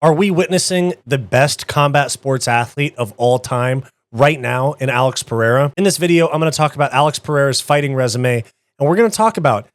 Are we witnessing the best combat sports athlete of all time right now in Alex Pereira? In this video, I'm going to talk about Alex Pereira's fighting resume, and we're going to talk about,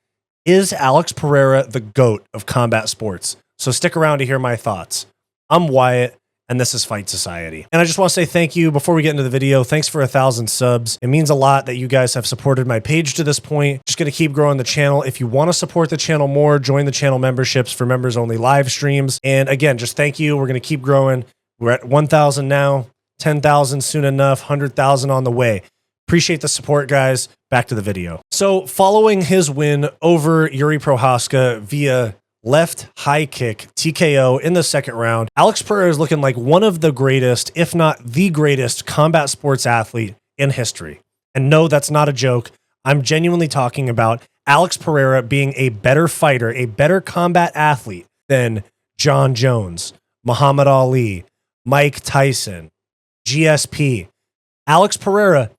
is Alex Pereira the GOAT of combat sports? So stick around to hear my thoughts. I'm Wyatt, and this is Fight Society. And I just want to say thank you before we get into the video. Thanks for 1,000 subs. It means a lot that you guys have supported my page to this point. Just going to keep growing the channel. If you want to support the channel more, join the channel memberships for members only live streams. And again, just thank you. We're going to keep growing. We're at 1,000 now, 10,000 soon enough, 100,000 on the way. Appreciate the support, guys. Back to the video. So following his win over Yuri Prohaska via left high kick TKO in the second round, Alex Pereira is looking like one of the greatest, if not the greatest, combat sports athlete in history. And no, that's not a joke. I'm genuinely talking about Alex Pereira being a better fighter, a better combat athlete than Jon Jones, Muhammad Ali, Mike Tyson, GSP. Alex Pereira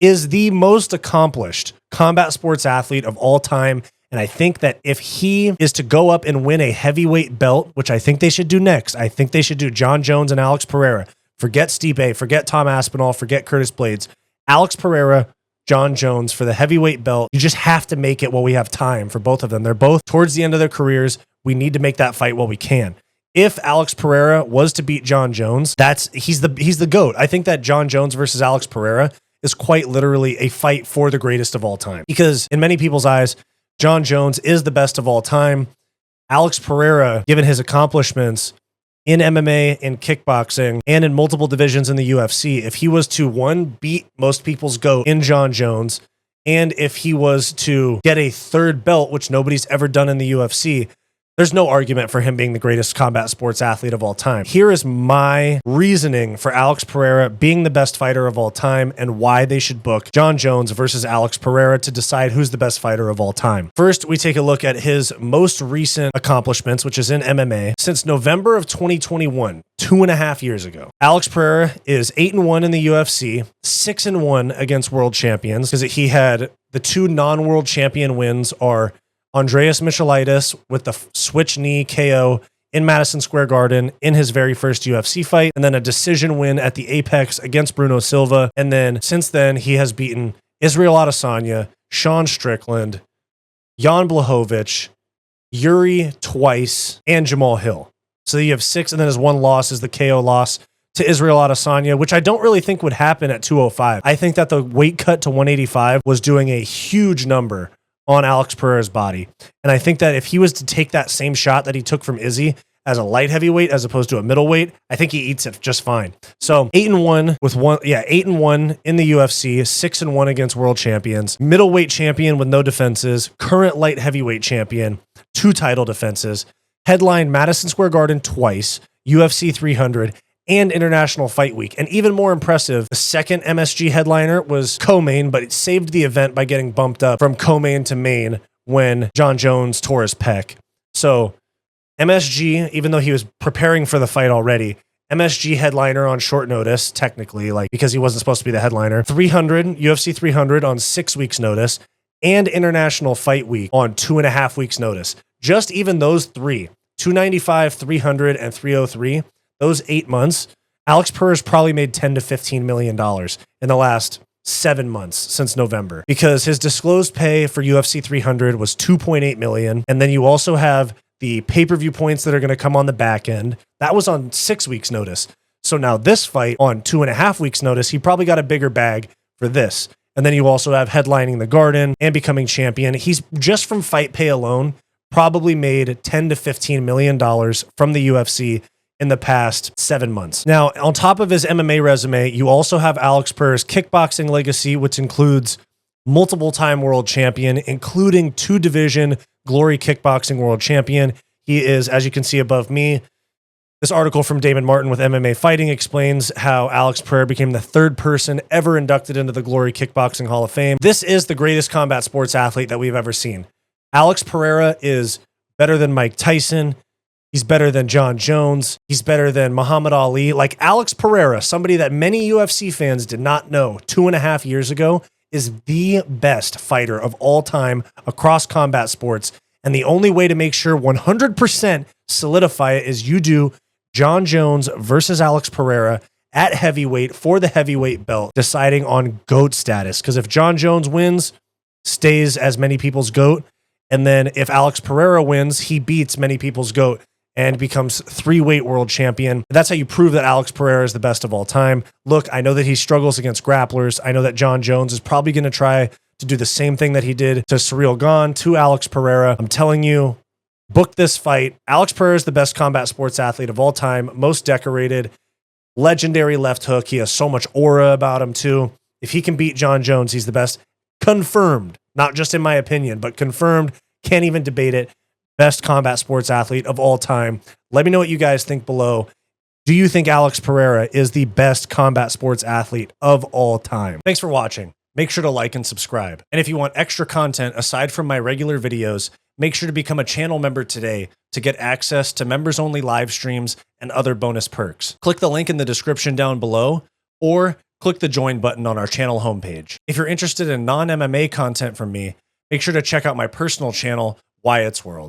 is the most accomplished combat sports athlete of all time. And I think that if he is to go up and win a heavyweight belt, which I think they should do next, I think they should do Jon Jones and Alex Pereira. Forget Stipe, forget Tom Aspinall, forget Curtis Blades. Alex Pereira, Jon Jones for the heavyweight belt. You just have to make it while we have time for both of them. They're both towards the end of their careers. We need to make that fight while we can. If Alex Pereira was to beat Jon Jones, he's the GOAT. I think that Jon Jones versus Alex Pereira is quite literally a fight for the greatest of all time. Because in many people's eyes, Jon Jones is the best of all time. Alex Pereira, given his accomplishments in MMA, in kickboxing, and in multiple divisions in the UFC, if he was to, one, beat most people's GOAT in Jon Jones, and if he was to get a third belt, which nobody's ever done in the UFC, there's no argument for him being the greatest combat sports athlete of all time. Here is my reasoning for Alex Pereira being the best fighter of all time and why they should book Jon Jones versus Alex Pereira to decide who's the best fighter of all time. First, we take a look at his most recent accomplishments, which is in MMA. Since November of 2021, 2.5 years ago, Alex Pereira is 8-1 in the UFC, 6-1 against world champions, because he had the two non-world champion wins are Andreas Michelitis with the switch knee KO in Madison Square Garden in his very first UFC fight, and then a decision win at the Apex against Bruno Silva. And then since then, he has beaten Israel Adesanya, Sean Strickland, Jan Blachowicz, Yuri twice, and Jamal Hill. So you have 6, and then his one loss is the KO loss to Israel Adesanya, which I don't really think would happen at 205. I think that the weight cut to 185 was doing a huge number on Alex Pereira's body. And I think that if he was to take that same shot that he took from Izzy as a light heavyweight as opposed to a middleweight, I think he eats it just fine. So 8-1 with 8-1 in the UFC, 6-1 against world champions, middleweight champion with no defenses, current light heavyweight champion, 2 title defenses, headlined Madison Square Garden twice, UFC 300, and International Fight Week. And even more impressive, the second MSG headliner was co-main, but it saved the event by getting bumped up from co-main to main when Jon Jones tore his pec. So MSG, even though he was preparing for the fight already, MSG headliner on short notice, technically, because he wasn't supposed to be the headliner, UFC 300 on 6 weeks notice, and International Fight Week on 2.5 weeks notice. Just even those 3, 295, 300, and 303, those 8 months, Alex Pereira's probably made $10 to $15 million in the last 7 months since November, because his disclosed pay for UFC 300 was $2.8 million. And then you also have the pay-per-view points that are going to come on the back end. That was on 6 weeks notice. So now this fight on 2.5 weeks notice, he probably got a bigger bag for this. And then you also have headlining the Garden and becoming champion. He's just from fight pay alone, probably made $10 to $15 million from the UFC in the past 7 months. Now, on top of his MMA resume, you also have Alex Pereira's kickboxing legacy, which includes multiple-time world champion, including 2-division Glory Kickboxing world champion. He is, as you can see above me, this article from Damon Martin with MMA Fighting explains how Alex Pereira became the 3rd person ever inducted into the Glory Kickboxing Hall of Fame. This is the greatest combat sports athlete that we've ever seen. Alex Pereira is better than Mike Tyson. He's better than Jon Jones. He's better than Muhammad Ali. Like Alex Pereira, somebody that many UFC fans did not know 2.5 years ago, is the best fighter of all time across combat sports. And the only way to make sure 100% solidify it is you do Jon Jones versus Alex Pereira at heavyweight for the heavyweight belt, deciding on GOAT status. Because if Jon Jones wins, stays as many people's GOAT. And then if Alex Pereira wins, he beats many people's GOAT and becomes 3-weight world champion. That's how you prove that Alex Pereira is the best of all time. Look, I know that he struggles against grapplers. I know that Jon Jones is probably going to try to do the same thing that he did to Ciryl Gane, to Alex Pereira. I'm telling you, book this fight. Alex Pereira is the best combat sports athlete of all time, most decorated, legendary left hook. He has so much aura about him too. If he can beat Jon Jones, he's the best. Confirmed, not just in my opinion, but confirmed. Can't even debate it. Best combat sports athlete of all time. Let me know what you guys think below. Do you think Alex Pereira is the best combat sports athlete of all time? Thanks for watching. Make sure to like and subscribe. And if you want extra content aside from my regular videos, make sure to become a channel member today to get access to members-only live streams and other bonus perks. Click the link in the description down below, or click the join button on our channel homepage. If you're interested in non-MMA content from me, make sure to check out my personal channel, Wyatt's World.